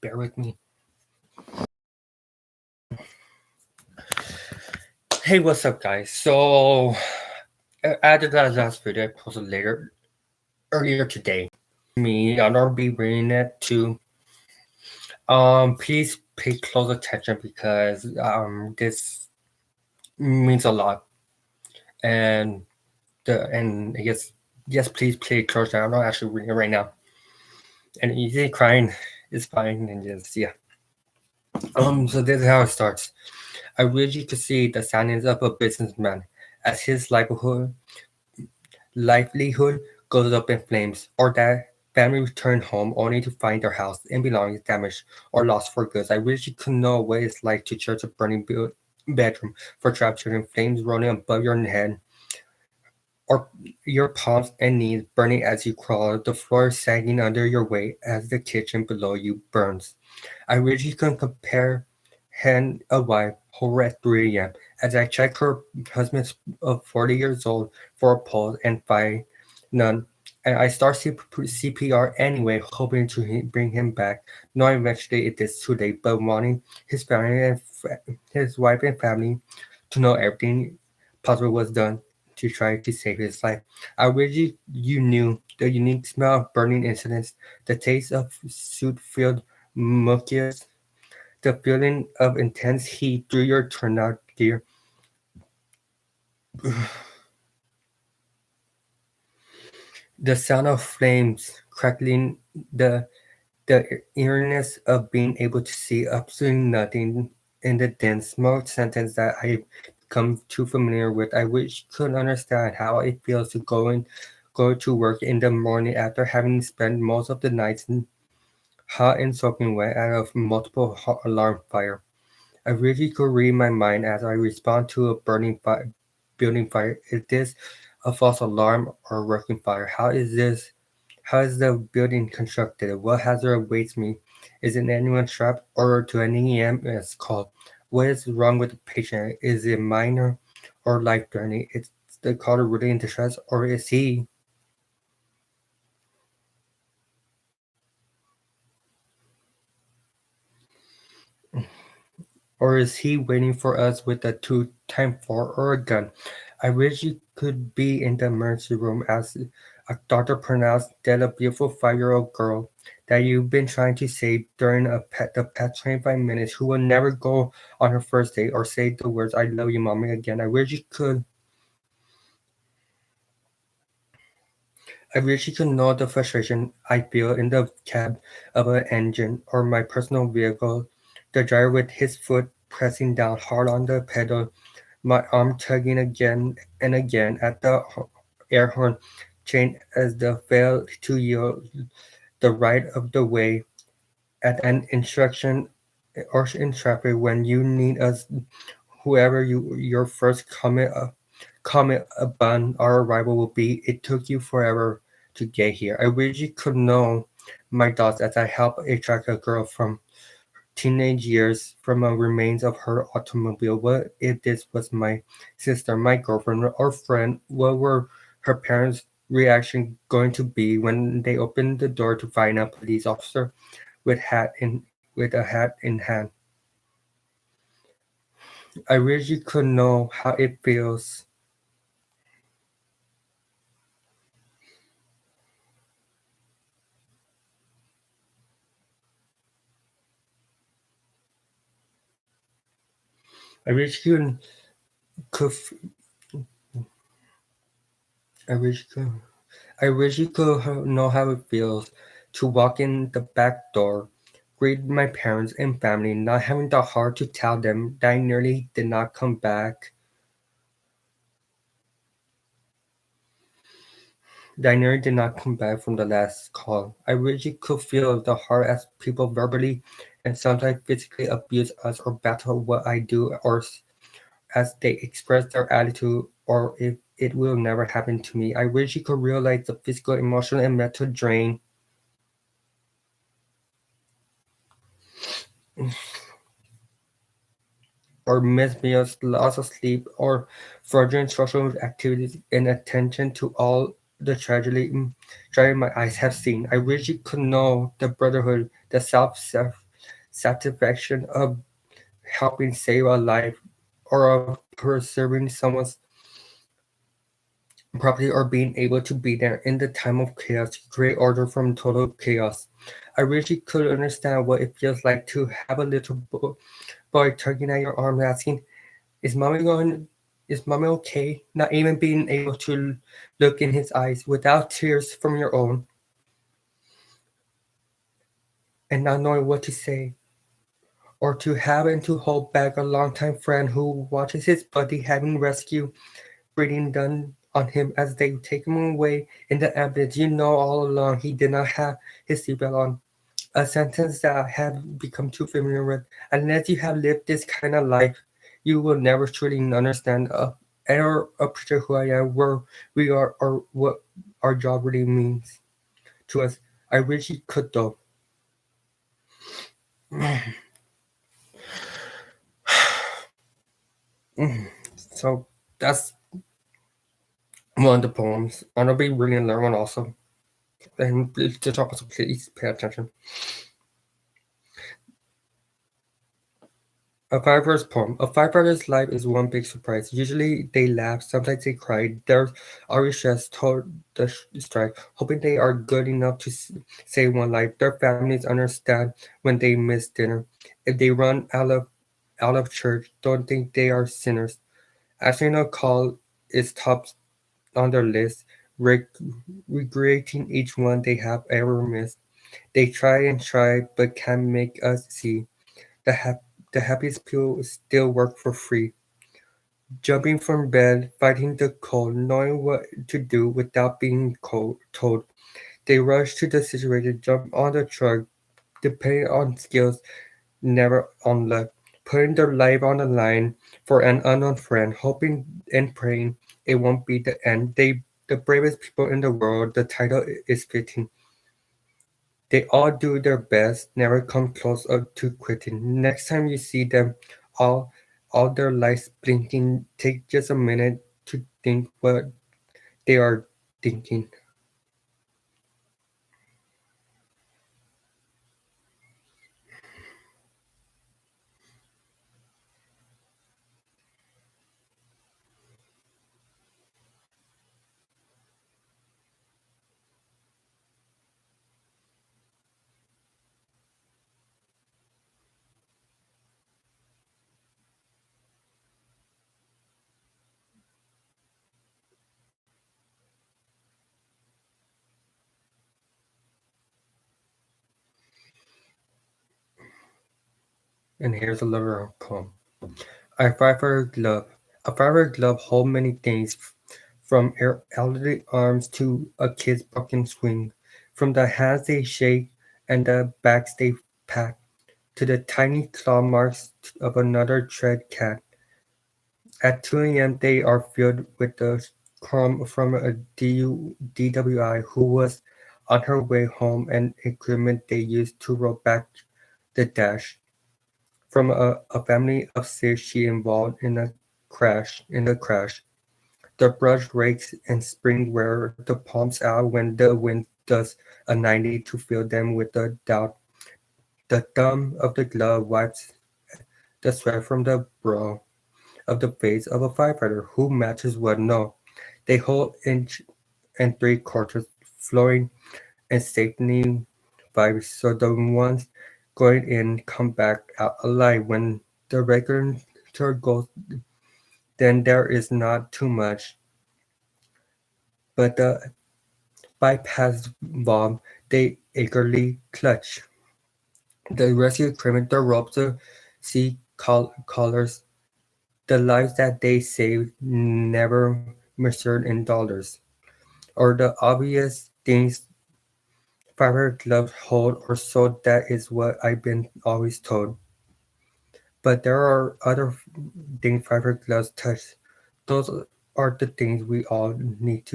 bear with me. Hey, what's up, guys? So, added that last video I posted earlier today. Me, I'll be reading it too. Please pay close attention because this means a lot, and yes, please pay close. I'm not actually reading it right now, and easy crying is fine, and just yeah. So this is how it starts. I wish you could see the sadness of a businessman as his livelihood goes up in flames, or that family return home only to find their house and belongings damaged or lost for good. I wish you could know what it's like to church a burning bedroom for trapped children, flames rolling above your head, or your palms and knees burning as you crawl, the floor sagging under your weight as the kitchen below you burns. I wish you could compare hand a wife who at 3 a.m. as I check her husband of 40 years old for a pulse and find none. And I start CPR anyway, hoping to bring him back, knowing eventually it is too late, but wanting his family and his wife and family to know everything possible was done to try to save his life. I wish you knew the unique smell of burning incidents, the taste of soot-filled mucus, the feeling of intense heat through your turnout gear, the sound of flames crackling, the the eeriness of being able to see absolutely nothing in the dense smoke sentence that I've become too familiar with. I wish you could understand how it feels to go to work in the morning after having spent most of the nights in hot and soaking wet out of multiple alarm fire. I really could read my mind as I respond to a building fire. Is this a false alarm or a working fire? How is the building constructed? What hazard awaits me? Is it anyone trapped or to an EMS call? What is wrong with the patient? Is it minor or life threatening? Is the caller really in distress or is he waiting for us with a 2x4 or a gun? I wish you could be in the emergency room as a doctor pronounced that a beautiful 5-year-old girl that you've been trying to save during the past 25 minutes who will never go on her first date or say the words "I love you, mommy" again. I wish you could know the frustration I feel in the cab of an engine or my personal vehicle, the driver with his foot pressing down hard on the pedal, my arm tugging again and again at the air horn chain as the fail to yield the right of the way at an instruction or in traffic when you need us, whoever your first comment upon our arrival will be. It took you forever to get here. I wish you could know my thoughts as I help extract a girl from teenage years from the remains of her automobile. What if this was my sister, my girlfriend, or friend? What were her parents' reaction going to be when they opened the door to find a police officer with with a hat in hand? I wish you could know how it feels. I wish you could. I wish you could. I wish you could know how it feels to walk in the back door, greet my parents and family, not having the heart to tell them that I nearly did not come back, that I nearly did not come back from the last call. I wish you could feel the heart as people verbally and sometimes physically abuse us or battle what I do, or as they express their attitude, or if it will never happen to me. I wish you could realize the physical, emotional, and mental drain or missed meals, loss of sleep, or fraudulent social activities and attention to all the tragedy my eyes have seen. I wish you could know the brotherhood, the satisfaction of helping save a life, or of preserving someone's property, or being able to be there in the time of chaos to create order from total chaos. I wish you could understand what it feels like to have a little boy tugging at your arm asking, Is mommy going? Is mommy okay? Not even being able to look in his eyes without tears from your own, and not knowing what to say, or to having to hold back a longtime friend who watches his buddy having rescue breeding done on him as they take him away in the ambulance. You know all along he did not have his seatbelt on. A sentence that I have become too familiar with. Unless you have lived this kind of life, you will never truly understand or appreciate who I am, where we are, or what our job really means to us. I wish you could though. So that's one of the poems. And I'll be reading another one also. And the top, so please pay attention. A firefighter's poem. A firefighter's life is one big surprise. Usually they laugh, sometimes they cry. There's always stress toward the strike, hoping they are good enough to save one life. Their families understand when they miss dinner. If they run out of church, don't think they are sinners. Answering a call is top on their list, regretting each one they have ever missed. They try and try, but can't make us see. The, hap- the happiest people still work for free. Jumping from bed, fighting the cold, knowing what to do without being told. They rush to the situation, jump on the truck, depending on skills, never on luck. Putting their life on the line for an unknown friend, hoping and praying it won't be the end. The bravest people in the world, the title is fitting. They all do their best, never come close to quitting. Next time you see them, all all their lights blinking, take just a minute to think what they are thinking. And here's a little poem. A firefighter glove. A firefighter glove hold many things, from elderly arms to a kid's broken swing, from the hands they shake and the bags they pat, to the tiny claw marks of another tread cat. At 2 a.m., they are filled with the crumb from a DWI who was on her way home and equipment they used to roll back the dash. From a family of six she involved in the crash. The brush rakes and spring wear the palms out when the wind does a 90 to fill them with the doubt. The thumb of the glove wipes the sweat from the brow of the face of a firefighter who matches what no. They hold inch and three quarters flowing and safety vibes so the ones going in come back out alive when the regulator goes, then there is not too much. But the bypass bomb they eagerly clutch. The rescue equipment, the ropes, the collars, the lives that they saved never measured in dollars, or the obvious things fiber gloves hold, or so that is what I've been always told. But there are other things fiber gloves touch. Those are the things we all need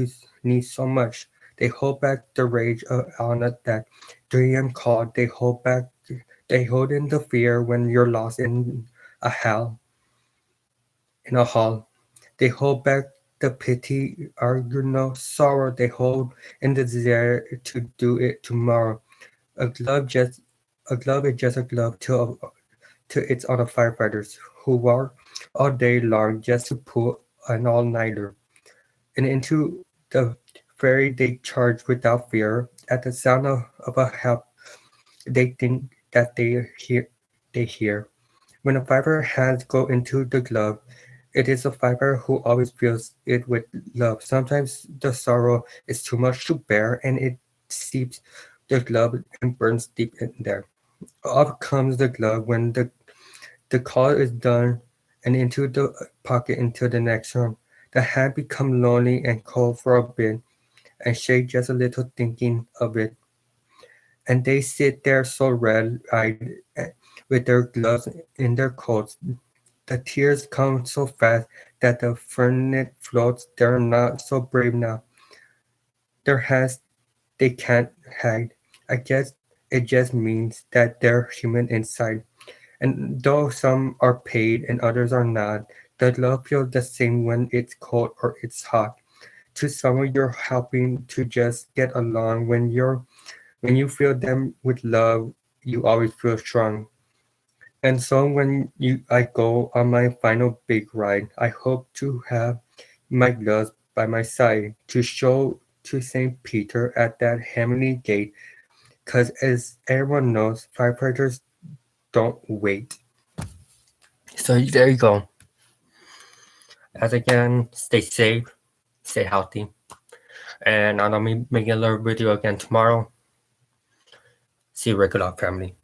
so much. They hold back the rage on that 3 a.m. call. They hold in the fear when you're lost a hell in a hall. They hold back the pity or sorrow they hold in the desire to do it tomorrow. A glove just a glove is just a glove to its other firefighters who work all day long just to pull an all-nighter. And into the ferry they charge without fear. At the sound of a help they think that they hear. When a fighter hands go into the glove, it is a fighter who always fills it with love. Sometimes the sorrow is too much to bear and it seeps the glove and burns deep in there. Up comes the glove when the call is done and into the pocket into the next room. The hand becomes lonely and cold for a bit and shake just a little thinking of it. And they sit there so red-eyed with their gloves in their coats. The tears come so fast that the furnace floats. They're not so brave now. Their hands they can't hide. I guess it just means that they're human inside. And though some are paid and others are not, the love feels the same when it's cold or it's hot. To someone you're helping to just get along when you feel them with love, you always feel strong. And so when I go on my final big ride, I hope to have my gloves by my side to show to St. Peter at that heavenly gate, because as everyone knows, firefighters don't wait. So there you go. As again, stay safe, stay healthy, and I'll be making another video again tomorrow. See you, Regular Family.